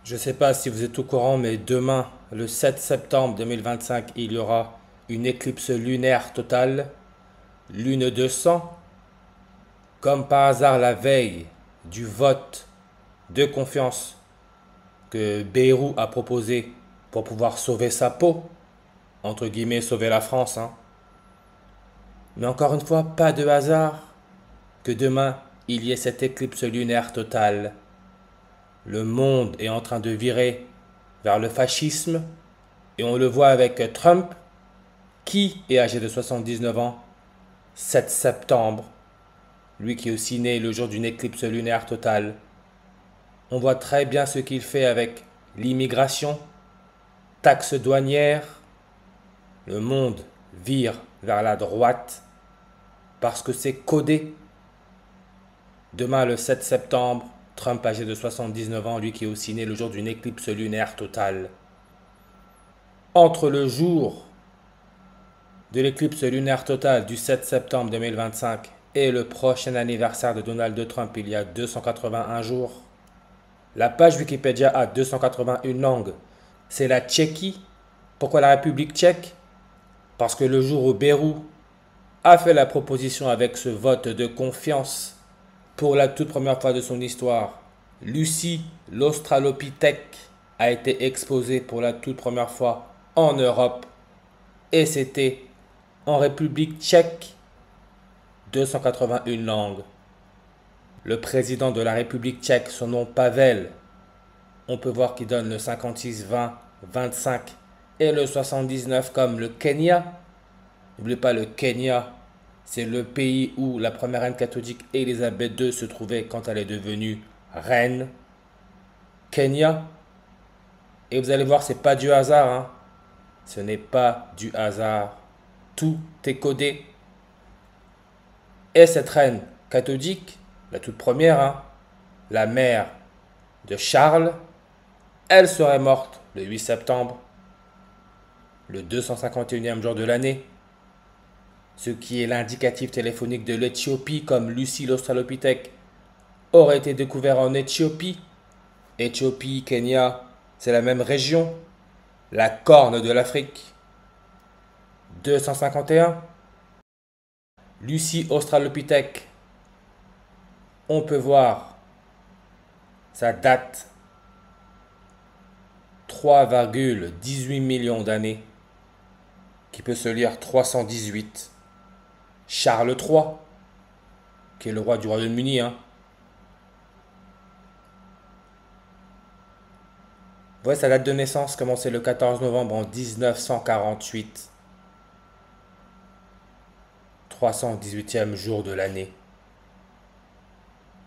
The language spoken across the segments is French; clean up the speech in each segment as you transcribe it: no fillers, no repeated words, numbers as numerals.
Je ne sais pas si vous êtes au courant, mais demain, le 7 septembre 2025, il y aura une éclipse lunaire totale, lune de sang. Comme par hasard, la veille du vote de confiance que Bayrou a proposé pour pouvoir sauver sa peau, entre guillemets, sauver la France, hein. Mais encore une fois, pas de hasard que demain, il y ait cette éclipse lunaire totale. Le monde est en train de virer vers le fascisme et on le voit avec Trump qui est âgé de 79 ans, 7 septembre, lui qui est aussi né le jour d'une éclipse lunaire totale. On voit très bien ce qu'il fait avec l'immigration, taxes douanières. Le monde vire vers la droite parce que c'est codé. Demain, le 7 septembre, Trump âgé de 79 ans, lui qui est aussi né le jour d'une éclipse lunaire totale. Entre le jour de l'éclipse lunaire totale du 7 septembre 2025 et le prochain anniversaire de Donald Trump il y a 281 jours, la page Wikipédia a 281 langues. C'est la Tchéquie. Pourquoi la République tchèque? Parce que le jour où Bayrou a fait la proposition avec ce vote de confiance pour la toute première fois de son histoire, Lucie l'Australopithèque a été exposée pour la toute première fois en Europe et c'était en République tchèque. 281 langues. Le président de la République tchèque, son nom Pavel, on peut voir qu'il donne le 56, 20, 25 et le 79 comme le Kenya. N'oubliez pas, le Kenya, c'est le pays où la première reine catholique Élisabeth II se trouvait quand elle est devenue reine. Kenya. Et vous allez voir, c'est pas du hasard, hein. Ce n'est pas du hasard. Tout est codé. Et cette reine catholique, la toute première, hein, la mère de Charles, elle serait morte le 8 septembre, le 251e jour de l'année, ce qui est l'indicatif téléphonique de l'Éthiopie, comme Lucie l'Australopithèque aurait été découvert en Éthiopie. Éthiopie, Kenya, c'est la même région, la corne de l'Afrique. 251. Lucie Australopithèque, on peut voir sa date 3,18 millions d'années, qui peut se lire 318. Charles III, qui est le roi du Royaume-Uni, hein. Vous voyez sa date de naissance, commencé le 14 novembre en 1948. 318e jour de l'année.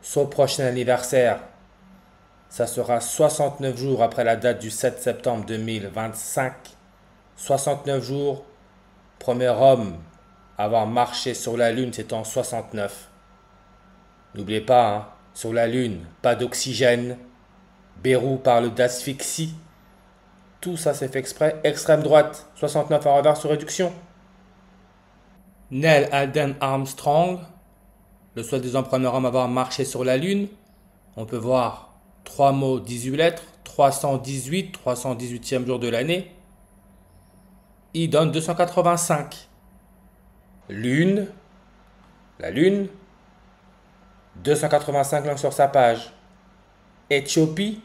Son prochain anniversaire, ça sera 69 jours après la date du 7 septembre 2025. 69 jours, premier homme à avoir marché sur la Lune, c'était en 69. N'oubliez pas, hein, sur la Lune, pas d'oxygène. Bayrou parle d'asphyxie. Tout ça c'est fait exprès. Extrême droite, 69 en reverse sur réduction. Neil Alden Armstrong, le soi-disant premier homme à avoir marché sur la Lune. On peut voir 3 mots, 18 lettres, 318, 318e jour de l'année. Il donne 285. Lune, la Lune, 285 langues sur sa page. Éthiopie,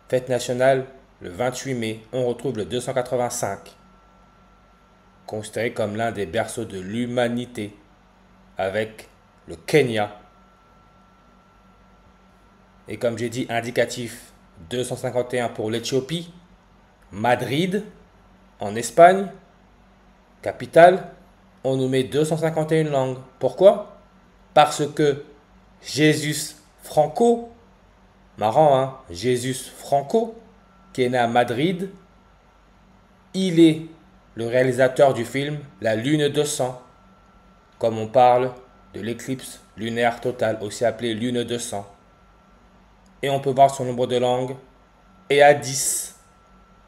fête nationale le 28 mai, on retrouve le 285. Considéré comme l'un des berceaux de l'humanité, avec le Kenya. Et comme j'ai dit, indicatif 251 pour l'Éthiopie, Madrid, en Espagne, capitale, on nous met 251 langues. Pourquoi? Parce que Jesus Franco, marrant hein, Jesus Franco, qui est né à Madrid, il est le réalisateur du film La Lune de sang, comme on parle de l'éclipse lunaire totale, aussi appelée Lune de sang. Et on peut voir son nombre de langues, et à 10,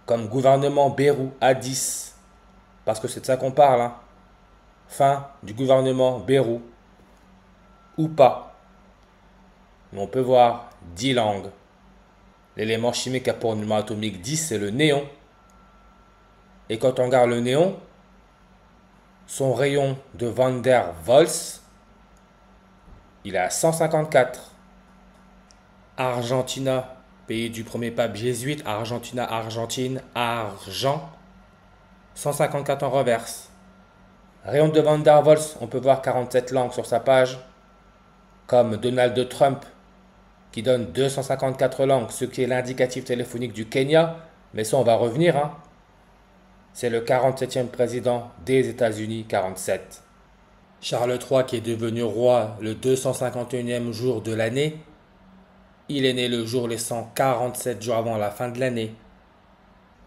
comme gouvernement Bayrou, à 10, parce que c'est de ça qu'on parle, hein. Fin du gouvernement Bayrou, ou pas. Mais on peut voir 10 langues. L'élément chimique a pour numéro atomique 10, c'est le néon. Et quand on regarde le néon, son rayon de Van der Waals, il est à 154. Argentina, pays du premier pape jésuite, Argentina, Argentine, argent, 154 en reverse. Rayon de Van der Waals, on peut voir 47 langues sur sa page, comme Donald Trump, qui donne 254 langues, ce qui est l'indicatif téléphonique du Kenya, mais ça on va revenir, hein. C'est le 47e président des États-Unis, 47. Charles III, qui est devenu roi le 251e jour de l'année, il est né le jour les 147 jours avant la fin de l'année.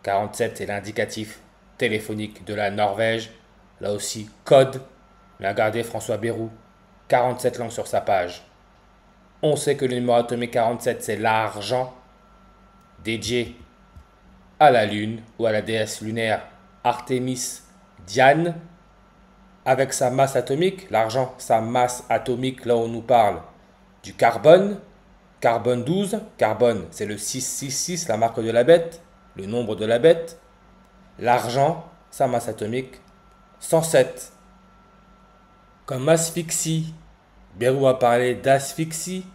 47, c'est l'indicatif téléphonique de la Norvège. Là aussi, code. Mais regardez François Bayrou, 47 langues sur sa page. On sait que le numéro atomique 47, c'est l'argent, dédié à la Lune ou à la déesse lunaire Artémis Diane. Avec sa masse atomique, l'argent, sa masse atomique, là on nous parle du carbone, carbone 12, carbone c'est le 666, la marque de la bête, le nombre de la bête. L'argent, sa masse atomique, 107. Comme asphyxie, Bayrou a parlé d'asphyxie,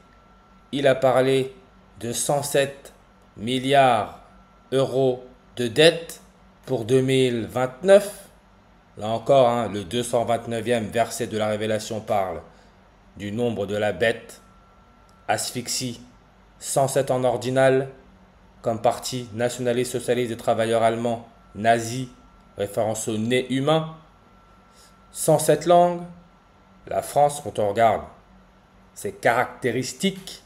il a parlé de 107 milliards d'euros de dette pour 2029. Là encore, hein, le 229e verset de la Révélation parle du nombre de la bête. Asphyxie, 107 en ordinal, comme parti nationaliste socialiste des travailleurs allemands, nazi, référence au nez humain. 107 langues. La France, quand on regarde ses caractéristiques,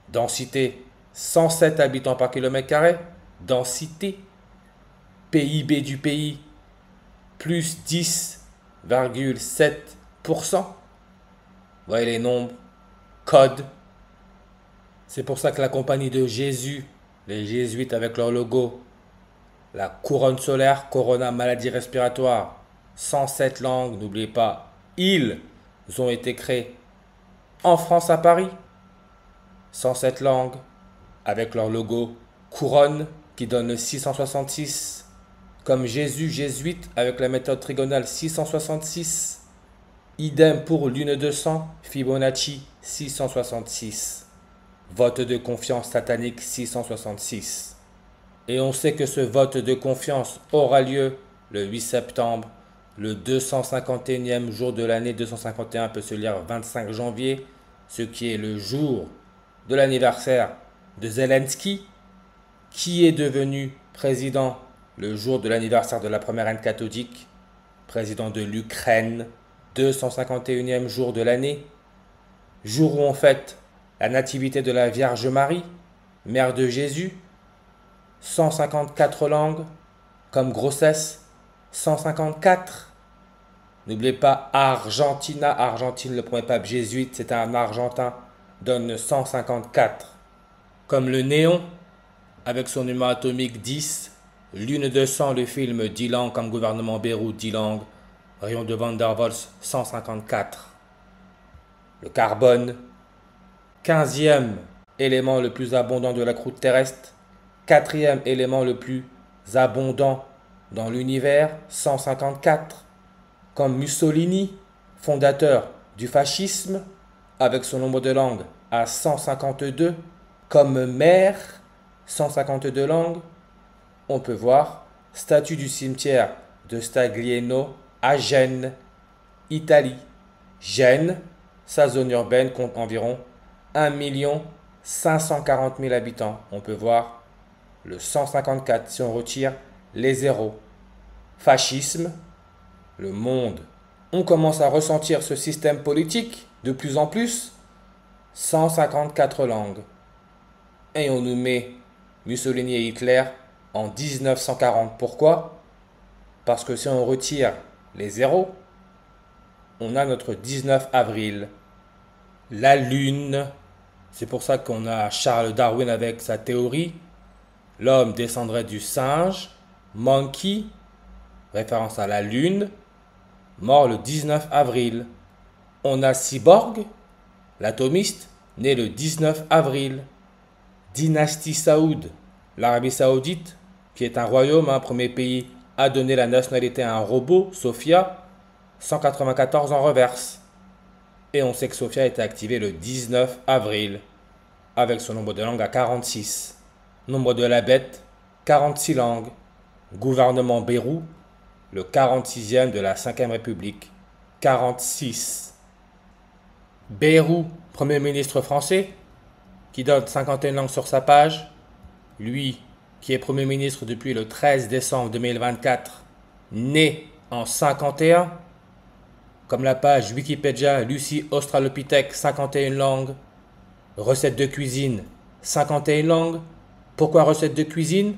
densité, 107 habitants par kilomètre carré, densité, PIB du pays, plus 10,7%. Vous voyez les nombres, code. C'est pour ça que la compagnie de Jésus, les jésuites avec leur logo, la couronne solaire, Corona maladie respiratoire, 107 langues, n'oubliez pas, ils ont été créés en France à Paris. 107 langues, avec leur logo couronne qui donne le 666. Comme Jésus, jésuite, avec la méthode trigonale 666. Idem pour Lune 200, Fibonacci 666. Vote de confiance satanique 666. Et on sait que ce vote de confiance aura lieu le 8 septembre, le 251e jour de l'année. 251 peut se lire 25 janvier, ce qui est le jour de l'anniversaire de Zelensky, qui est devenu président le jour de l'anniversaire de la première reine catholique, président de l'Ukraine, 251e jour de l'année, jour où on fête la nativité de la Vierge Marie, mère de Jésus, 154 langues, comme grossesse, 154. N'oubliez pas Argentina, Argentine, le premier pape jésuite, c'était un Argentin, donne 154. Comme le néon, avec son numéro atomique 10, Lune 200, le film 10 langues, comme gouvernement Bayrou, 10 langues, rayon de Van der Waals, 154. Le carbone, 15e élément le plus abondant de la croûte terrestre, 4e élément le plus abondant dans l'univers, 154. Comme Mussolini, fondateur du fascisme, avec son nombre de langues à 152, comme maire, 152 langues, on peut voir statue du cimetière de Staglieno à Gênes, Italie. Gênes, sa zone urbaine compte environ 1 540 000 habitants. On peut voir le 154 si on retire les zéros. Fascisme, le monde. On commence à ressentir ce système politique de plus en plus. 154 langues. Et on nous met Mussolini et Hitler en 1940. Pourquoi? Parce que si on retire les zéros, on a notre 19 avril. La Lune. C'est pour ça qu'on a Charles Darwin avec sa théorie. L'homme descendrait du singe. Monkey, référence à la Lune, mort le 19 avril. On a Cyborg, l'atomiste, né le 19 avril. Dynastie Saoud, l'Arabie Saoudite, qui est un royaume, un premier pays, a donné la nationalité à un robot, Sophia, 194 en reverse. Et on sait que Sophia a été activée le 19 avril, avec son nombre de langues à 46. Nombre de la bête, 46 langues. Gouvernement Beyrouth, le 46e de la 5e République, 46. Beyrouth, Premier ministre français, qui donne 51 langues sur sa page. Lui, qui est Premier ministre depuis le 13 décembre 2024, né en 51. Comme la page Wikipédia, Lucie Australopithèque, 51 langues. Recettes de cuisine, 51 langues. Pourquoi recettes de cuisine?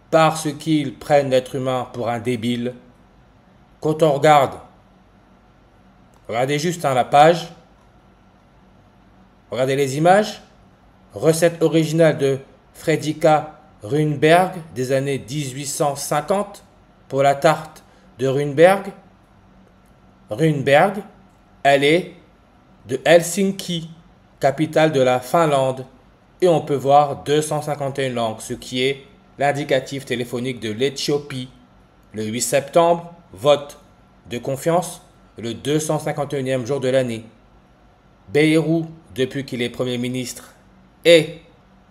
Parce qu'ils prennent l'être humain pour un débile. Quand on regarde, regardez juste la page, regardez les images, recette originale de Fredrika Runeberg des années 1850 pour la tarte de Runeberg. Runeberg, elle est de Helsinki, capitale de la Finlande, et on peut voir 251 langues, ce qui est l'indicatif téléphonique de l'Éthiopie. Le 8 septembre, vote de confiance, le 251e jour de l'année. Beyrouth, depuis qu'il est Premier ministre, et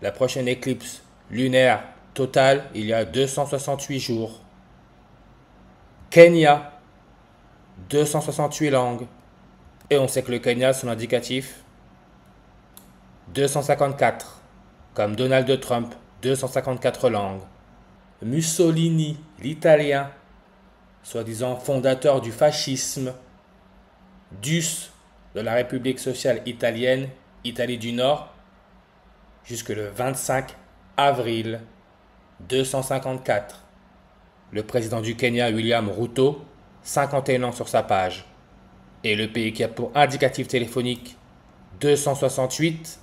la prochaine éclipse lunaire totale, il y a 268 jours. Kenya, 268 langues. Et on sait que le Kenya, son indicatif, 254. Comme Donald Trump, 254 langues. Mussolini, l'italien, soi-disant fondateur du fascisme, DUS de la République sociale italienne, Italie du Nord, jusque le 25 avril 254. Le président du Kenya, William Ruto, 51 ans sur sa page. Et le pays qui a pour indicatif téléphonique 268,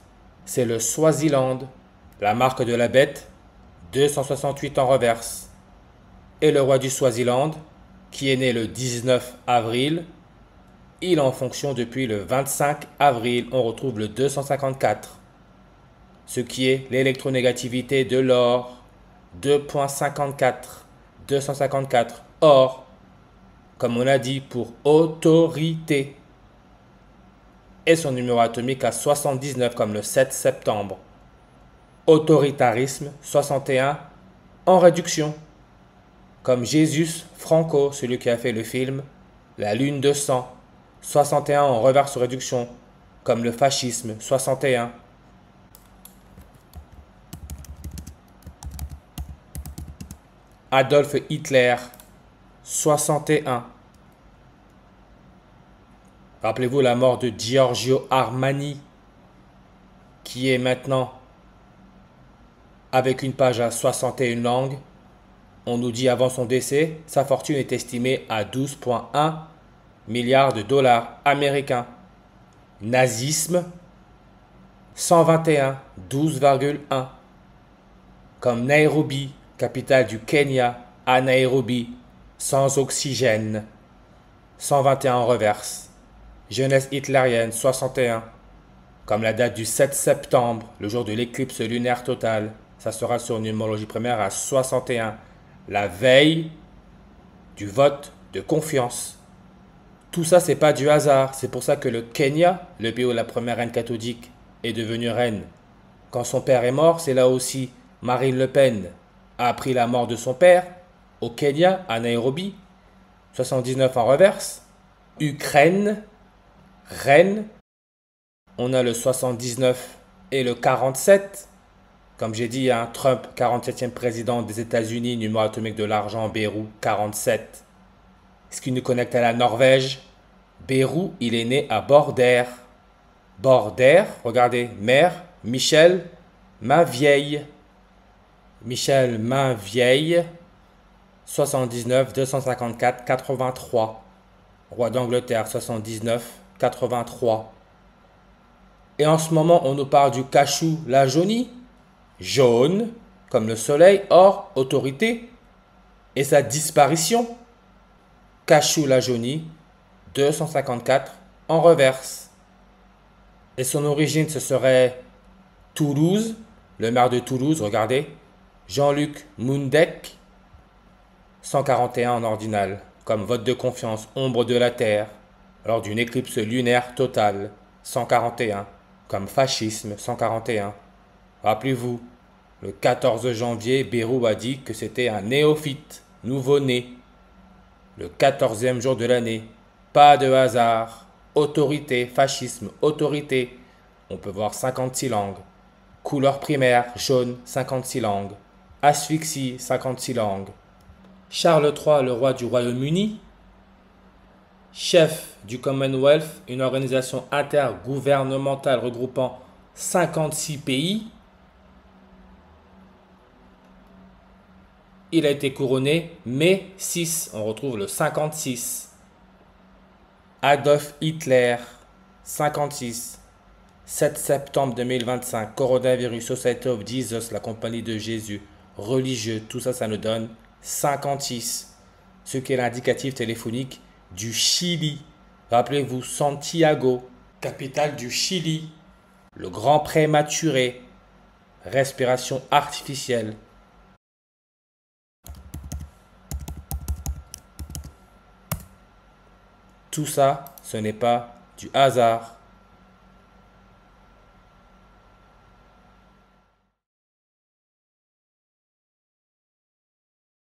c'est le Swaziland. La marque de la bête, 268 en reverse. Et le roi du Swaziland, qui est né le 19 avril, il est en fonction depuis le 25 avril. On retrouve le 254. Ce qui est l'électronégativité de l'or, 2.54. 254. Or, comme on a dit, pour autorité. Et son numéro atomique à 79 comme le 7 septembre. Autoritarisme, 61 en réduction. Comme Jesus Franco, celui qui a fait le film La Lune de sang, 61 en reverse réduction. Comme le fascisme, 61. Adolf Hitler, 61. Rappelez-vous la mort de Giorgio Armani, qui est maintenant avec une page à 61 langues. On nous dit avant son décès, sa fortune est estimée à 12,1 milliards de dollars américains. Nazisme, 121, 12,1. Comme Nairobi, capitale du Kenya, à Nairobi, sans oxygène, 121 en reverse. Jeunesse hitlérienne, 61. Comme la date du 7 septembre, le jour de l'éclipse lunaire totale, ça sera sur une numérologie primaire à 61. La veille du vote de confiance. Tout ça, c'est pas du hasard. C'est pour ça que le Kenya, le pays où la première reine catholique est devenue reine, quand son père est mort, c'est là aussi Marine Le Pen a appris la mort de son père au Kenya, à Nairobi, 79 en reverse. Ukraine, reine, on a le 79 et le 47. Comme j'ai dit, Trump, 47e président des États-Unis, numéro atomique de l'argent, Beyrouth, 47. Ce qui nous connecte à la Norvège, Beyrouth, il est né à Border. Border, regardez, mère, Michel, ma vieille. Michel, ma vieille, 79, 254, 83. Roi d'Angleterre, 79, 83. Et en ce moment, on nous parle du cachou, la jaunie. Jaune, comme le soleil, or, autorité. Et sa disparition. Cachou, la jaunie, 254 en reverse. Et son origine, ce serait Toulouse, Le maire de Toulouse, regardez, Jean-Luc Mundek, 141 en ordinal, comme vote de confiance, ombre de la Terre, lors d'une éclipse lunaire totale, 141, comme fascisme, 141. Rappelez-vous, le 14 janvier, Bérou a dit que c'était un néophyte, nouveau-né. Le 14e jour de l'année, pas de hasard, autorité, fascisme, autorité. On peut voir 56 langues. Couleur primaire, jaune, 56 langues. Asphyxie, 56 langues. Charles III, le roi du Royaume-Uni, chef du Commonwealth, une organisation intergouvernementale regroupant 56 pays. Il a été couronné mai 6, on retrouve le 56. Adolf Hitler, 56. 7 septembre 2025, Coronavirus Society of Jesus, la compagnie de Jésus, religieux, tout ça, ça nous donne 56. Ce qui est l'indicatif téléphonique du Chili. Rappelez-vous, Santiago, capitale du Chili. Le grand prématuré, respiration artificielle. Tout ça, ce n'est pas du hasard.